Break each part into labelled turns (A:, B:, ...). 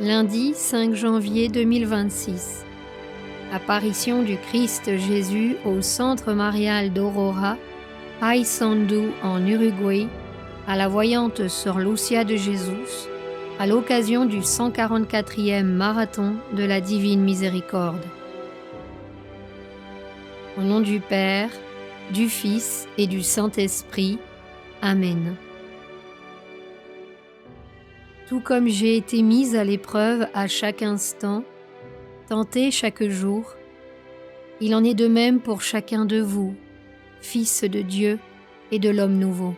A: Lundi 5 janvier 2026. Apparition du Christ Jésus au Centre Marial d'Aurora, Paysandú en Uruguay, à la voyante Sor Lucia de Jesús, à l'occasion du 144e marathon de la Divine Miséricorde. Au nom du Père, du Fils et du Saint-Esprit. Amen. Tout comme j'ai été mise à l'épreuve à chaque instant, tentée chaque jour, il en est de même pour chacun de vous, fils de Dieu et de l'homme nouveau.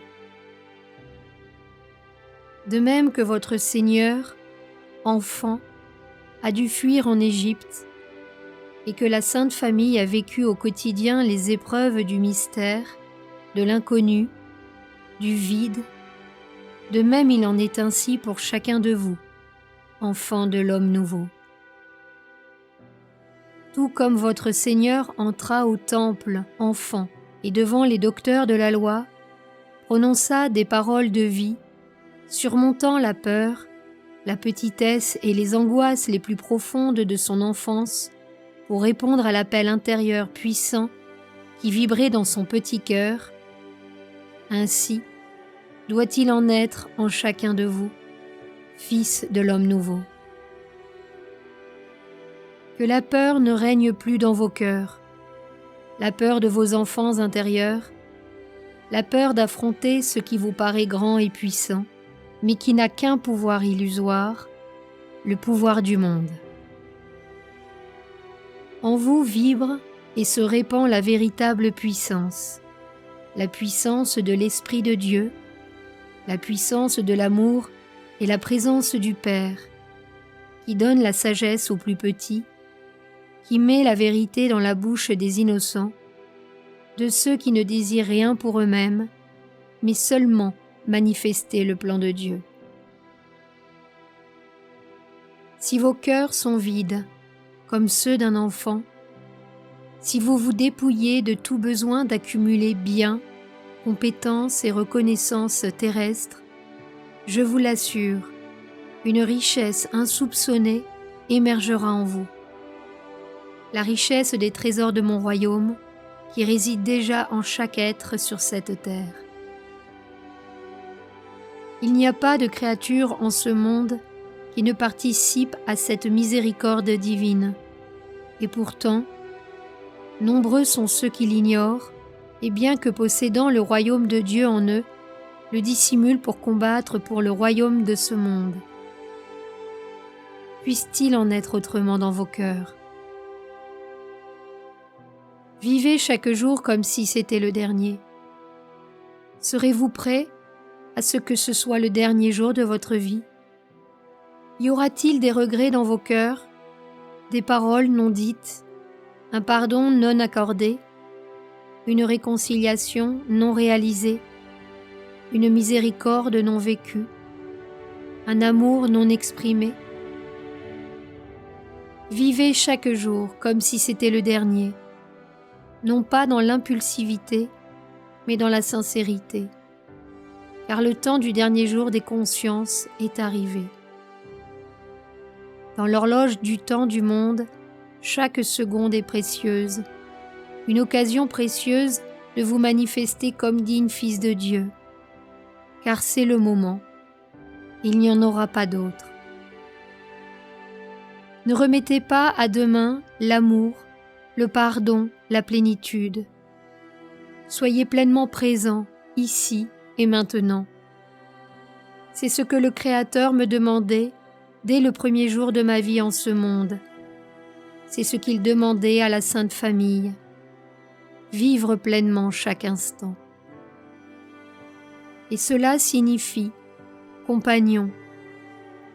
A: De même que votre Seigneur, enfant, a dû fuir en Égypte, et que la Sainte Famille a vécu au quotidien les épreuves du mystère, de l'inconnu, du vide, de même il en est ainsi pour chacun de vous, enfants de l'homme nouveau. Tout comme votre Seigneur entra au temple, enfant, et devant les docteurs de la loi, prononça des paroles de vie, surmontant la peur, la petitesse et les angoisses les plus profondes de son enfance, pour répondre à l'appel intérieur puissant qui vibrait dans son petit cœur. Ainsi doit-il en être en chacun de vous, fils de l'homme nouveau. Que la peur ne règne plus dans vos cœurs, la peur de vos enfants intérieurs, la peur d'affronter ce qui vous paraît grand et puissant, mais qui n'a qu'un pouvoir illusoire, le pouvoir du monde. En vous vibre et se répand la véritable puissance, la puissance de l'Esprit de Dieu, la puissance de l'amour et la présence du Père, qui donne la sagesse aux plus petits, qui met la vérité dans la bouche des innocents, de ceux qui ne désirent rien pour eux-mêmes, mais seulement manifester le plan de Dieu. Si vos cœurs sont vides, comme ceux d'un enfant, si vous vous dépouillez de tout besoin d'accumuler biens, compétences et reconnaissance terrestre, je vous l'assure, une richesse insoupçonnée émergera en vous. La richesse des trésors de mon royaume qui réside déjà en chaque être sur cette terre. Il n'y a pas de créature en ce monde qui ne participe à cette miséricorde divine, et pourtant, nombreux sont ceux qui l'ignorent, et bien que possédant le royaume de Dieu en eux, le dissimulent pour combattre pour le royaume de ce monde. Puisse-t-il en être autrement dans vos cœurs? Vivez chaque jour comme si c'était le dernier. Serez-vous prêt à ce que ce soit le dernier jour de votre vie? Y aura-t-il des regrets dans vos cœurs, des paroles non dites, un pardon non accordé, une réconciliation non réalisée, une miséricorde non vécue, un amour non exprimé? Vivez chaque jour comme si c'était le dernier, non pas dans l'impulsivité, mais dans la sincérité, car le temps du dernier jour des consciences est arrivé. Dans l'horloge du temps du monde, chaque seconde est précieuse, une occasion précieuse de vous manifester comme digne fils de Dieu, car c'est le moment, il n'y en aura pas d'autre. Ne remettez pas à demain l'amour, le pardon, la plénitude. Soyez pleinement présents, ici et maintenant. C'est ce que le Créateur me demandait dès le premier jour de ma vie en ce monde. C'est ce qu'il demandait à la Sainte Famille. Vivre pleinement chaque instant. Et cela signifie, compagnons,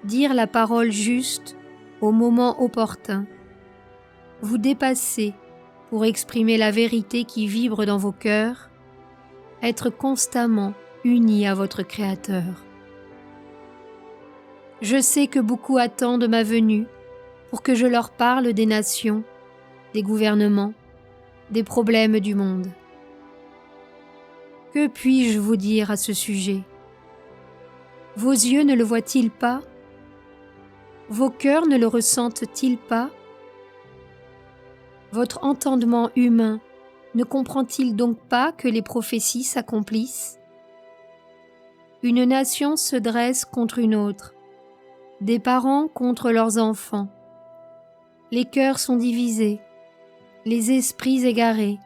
A: dire la parole juste au moment opportun, vous dépasser pour exprimer la vérité qui vibre dans vos cœurs, être constamment unis à votre Créateur. Je sais que beaucoup attendent ma venue pour que je leur parle des nations, des gouvernements, des problèmes du monde. Que puis-je vous dire à ce sujet? Vos yeux ne le voient-ils pas? Vos cœurs ne le ressentent-ils pas? Votre entendement humain ne comprend-il donc pas que les prophéties s'accomplissent? Une nation se dresse contre une autre, des parents contre leurs enfants. Les cœurs sont divisés, les esprits égarés,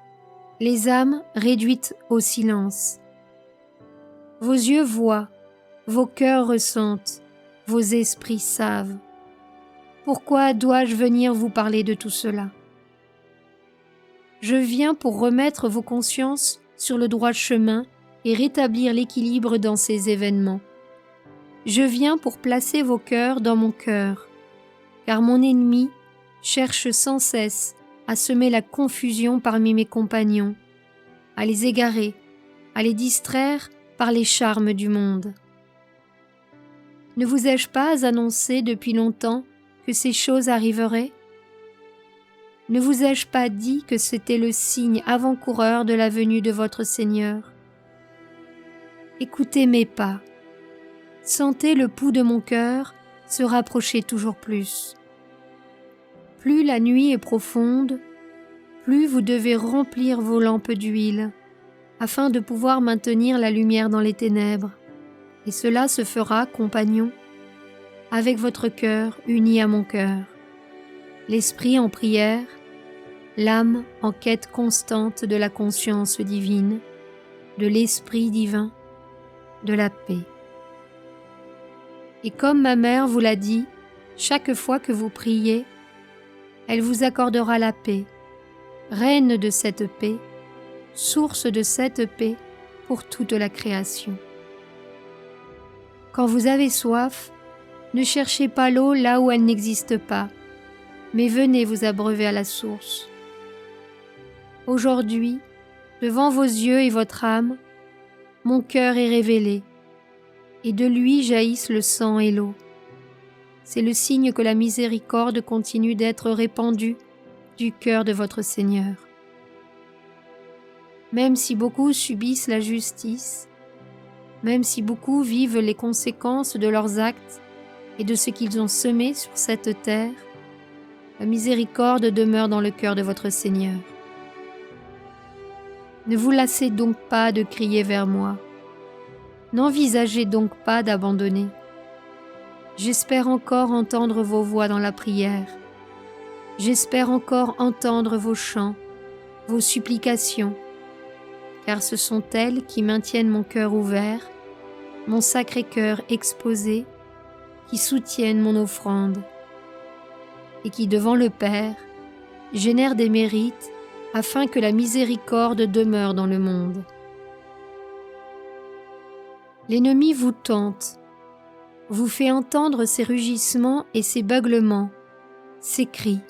A: les âmes réduites au silence. Vos yeux voient, vos cœurs ressentent, vos esprits savent. Pourquoi dois-je venir vous parler de tout cela? Je viens pour remettre vos consciences sur le droit chemin et rétablir l'équilibre dans ces événements. Je viens pour placer vos cœurs dans mon cœur, car mon ennemi cherche sans cesse à semer la confusion parmi mes compagnons, à les égarer, à les distraire par les charmes du monde. Ne vous ai-je pas annoncé depuis longtemps que ces choses arriveraient? Ne vous ai-je pas dit que c'était le signe avant-coureur de la venue de votre Seigneur? Écoutez mes pas, sentez le pouls de mon cœur se rapprocher toujours plus. Plus la nuit est profonde, plus vous devez remplir vos lampes d'huile, afin de pouvoir maintenir la lumière dans les ténèbres. Et cela se fera, compagnons, avec votre cœur uni à mon cœur, l'esprit en prière, l'âme en quête constante de la conscience divine, de l'esprit divin, de la paix. Et comme ma mère vous l'a dit, chaque fois que vous priez, elle vous accordera la paix, reine de cette paix, source de cette paix pour toute la création. Quand vous avez soif, ne cherchez pas l'eau là où elle n'existe pas, mais venez vous abreuver à la source. Aujourd'hui, devant vos yeux et votre âme, mon cœur est révélé, et de lui jaillissent le sang et l'eau. C'est le signe que la miséricorde continue d'être répandue du cœur de votre Seigneur. Même si beaucoup subissent la justice, même si beaucoup vivent les conséquences de leurs actes et de ce qu'ils ont semé sur cette terre, la miséricorde demeure dans le cœur de votre Seigneur. Ne vous lassez donc pas de crier vers moi. N'envisagez donc pas d'abandonner. J'espère encore entendre vos voix dans la prière. J'espère encore entendre vos chants, vos supplications, car ce sont elles qui maintiennent mon cœur ouvert, mon sacré cœur exposé, qui soutiennent mon offrande, et qui, devant le Père, génèrent des mérites afin que la miséricorde demeure dans le monde. L'ennemi vous tente, vous fait entendre ses rugissements et ses beuglements, ses cris.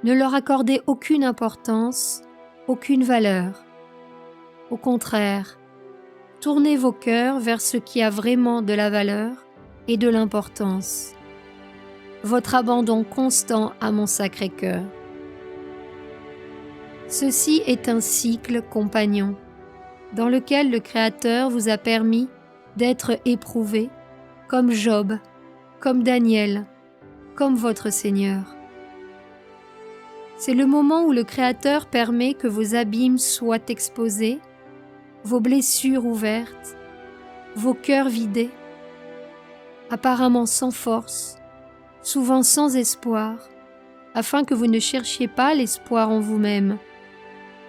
A: Ne leur accordez aucune importance, aucune valeur. Au contraire, tournez vos cœurs vers ce qui a vraiment de la valeur et de l'importance. Votre abandon constant à mon sacré cœur. Ceci est un cycle, compagnon, dans lequel le Créateur vous a permis d'être éprouvé, comme Job, comme Daniel, comme votre Seigneur. C'est le moment où le Créateur permet que vos abîmes soient exposés, vos blessures ouvertes, vos cœurs vidés, apparemment sans force, souvent sans espoir, afin que vous ne cherchiez pas l'espoir en vous-même,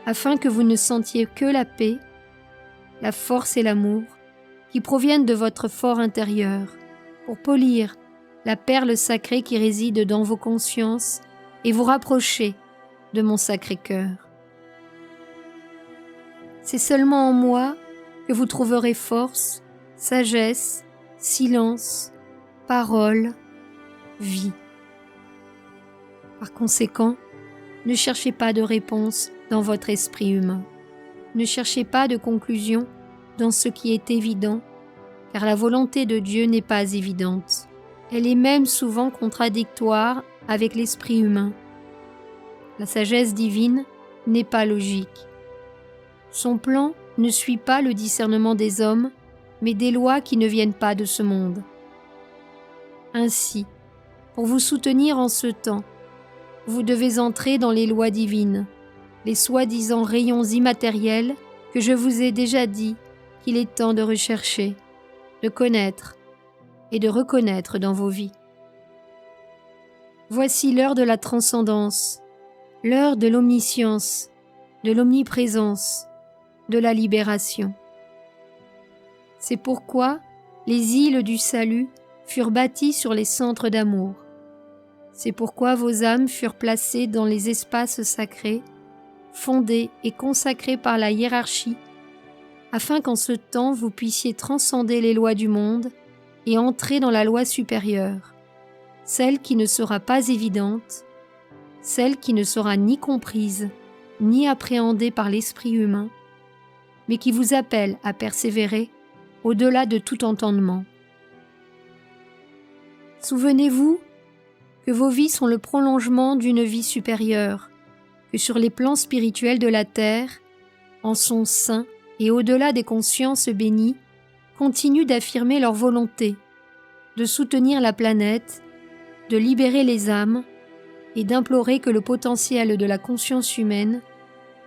A: afin que vous ne sentiez que la paix, la force et l'amour qui proviennent de votre fort intérieur, pour polir la perle sacrée qui réside dans vos consciences et vous rapprocher de mon sacré cœur. C'est seulement en moi que vous trouverez force, sagesse, silence, parole, vie. Par conséquent, ne cherchez pas de réponse dans votre esprit humain. Ne cherchez pas de conclusion dans ce qui est évident, car la volonté de Dieu n'est pas évidente. Elle est même souvent contradictoire avec l'esprit humain. La sagesse divine n'est pas logique. Son plan ne suit pas le discernement des hommes, mais des lois qui ne viennent pas de ce monde. Ainsi, Pour vous soutenir en ce temps, vous devez entrer dans les lois divines, les soi-disant rayons immatériels que je vous ai déjà dit qu'il est temps de rechercher, de connaître et de reconnaître dans vos vies. Voici l'heure de la transcendance, l'heure de l'omniscience, de l'omniprésence, de la libération. C'est pourquoi les îles du salut furent bâties sur les centres d'amour. C'est pourquoi vos âmes furent placées dans les espaces sacrés, fondés et consacrés par la hiérarchie, afin qu'en ce temps vous puissiez transcender les lois du monde et entrer dans la loi supérieure, celle qui ne sera pas évidente, celle qui ne sera ni comprise, ni appréhendée par l'esprit humain, mais qui vous appelle à persévérer au-delà de tout entendement. Souvenez-vous que vos vies sont le prolongement d'une vie supérieure, que sur les plans spirituels de la terre, en son sein et au-delà des consciences bénies, continuent d'affirmer leur volonté, de soutenir la planète, de libérer les âmes et d'implorer que le potentiel de la conscience humaine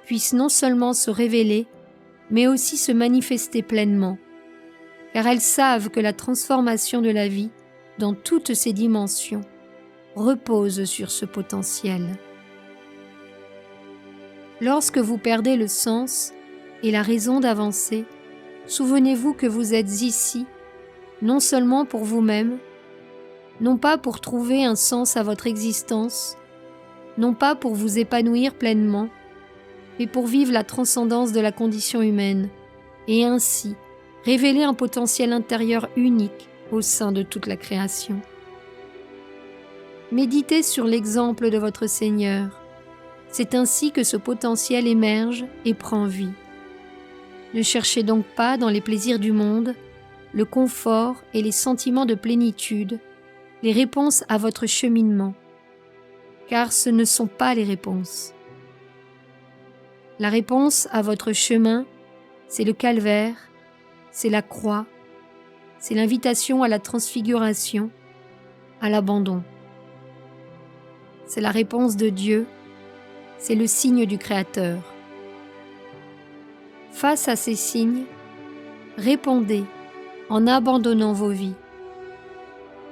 A: puisse non seulement se révéler, mais aussi se manifester pleinement, car elles savent que la transformation de la vie, dans toutes ses dimensions, repose sur ce potentiel. Lorsque vous perdez le sens et la raison d'avancer, souvenez-vous que vous êtes ici, non seulement pour vous-même, non pas pour trouver un sens à votre existence, non pas pour vous épanouir pleinement, mais pour vivre la transcendance de la condition humaine et ainsi révéler un potentiel intérieur unique au sein de toute la création. Méditez sur l'exemple de votre Seigneur. C'est ainsi que ce potentiel émerge et prend vie. Ne cherchez donc pas dans les plaisirs du monde, le confort et les sentiments de plénitude, les réponses à votre cheminement, car ce ne sont pas les réponses. La réponse à votre chemin, c'est le calvaire, c'est la croix, c'est l'invitation à la transfiguration, à l'abandon. C'est la réponse de Dieu, c'est le signe du Créateur. Face à ces signes, répondez en abandonnant vos vies.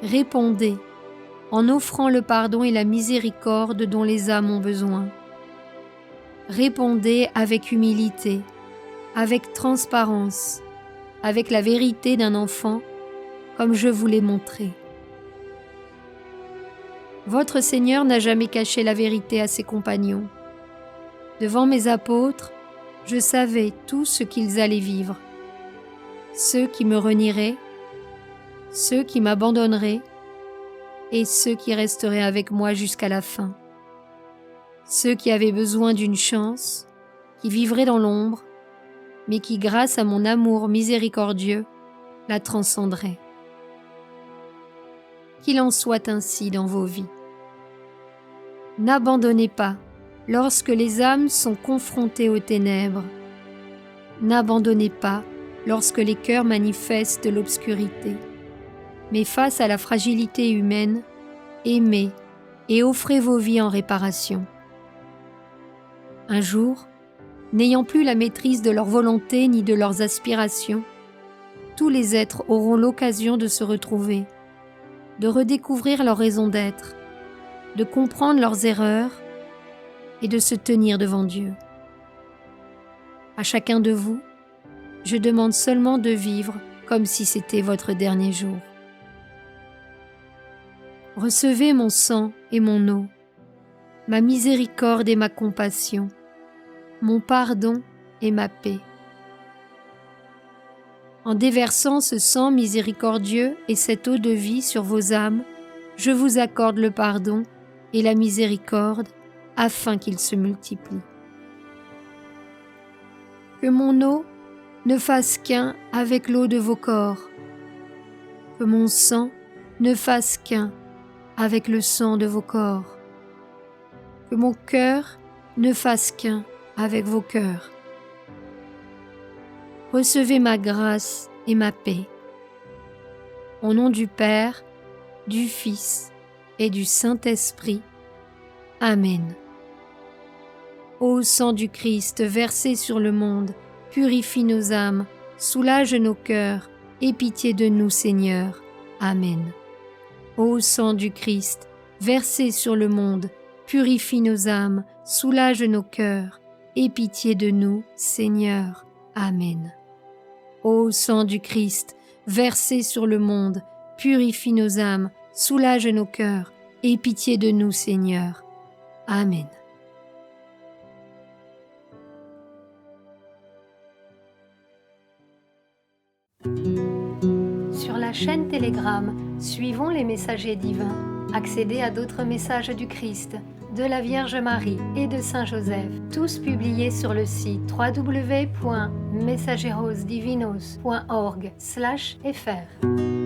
A: Répondez en offrant le pardon et la miséricorde dont les âmes ont besoin. Répondez avec humilité, avec transparence, avec la vérité d'un enfant, comme je vous l'ai montré. Votre Seigneur n'a jamais caché la vérité à ses compagnons. Devant mes apôtres, je savais tout ce qu'ils allaient vivre. Ceux qui me renieraient, ceux qui m'abandonneraient et ceux qui resteraient avec moi jusqu'à la fin. Ceux qui avaient besoin d'une chance, qui vivraient dans l'ombre, mais qui, grâce à mon amour miséricordieux, la transcenderaient. Qu'il en soit ainsi dans vos vies. N'abandonnez pas lorsque les âmes sont confrontées aux ténèbres. N'abandonnez pas lorsque les cœurs manifestent l'obscurité. Mais face à la fragilité humaine, aimez et offrez vos vies en réparation. Un jour, n'ayant plus la maîtrise de leur volonté ni de leurs aspirations, tous les êtres auront l'occasion de se retrouver, de redécouvrir leur raison d'être, de comprendre leurs erreurs et de se tenir devant Dieu. À chacun de vous, je demande seulement de vivre comme si c'était votre dernier jour. Recevez mon sang et mon eau, ma miséricorde et ma compassion, mon pardon et ma paix. En déversant ce sang miséricordieux et cette eau de vie sur vos âmes, je vous accorde le pardon et la miséricorde afin qu'ils se multiplient. Que mon eau ne fasse qu'un avec l'eau de vos corps, que mon sang ne fasse qu'un avec le sang de vos corps, que mon cœur ne fasse qu'un avec vos cœurs. Recevez ma grâce et ma paix. Au nom du Père, du Fils et du Saint-Esprit. Amen. Ô sang du Christ versé sur le monde, purifie nos âmes, soulage nos cœurs, aie pitié de nous, Seigneur. Amen. Ô sang du Christ versé sur le monde, purifie nos âmes, soulage nos cœurs, aie pitié de nous, Seigneur. Amen. Ô sang du Christ versé sur le monde, purifie nos âmes, soulage nos cœurs, aie pitié de nous, Seigneur. Amen. Sur la chaîne Telegram, suivons les messagers divins. Accédez à d'autres messages du Christ, de la Vierge Marie et de Saint Joseph, tous publiés sur le site www.mensajerosdivinos.org/fr.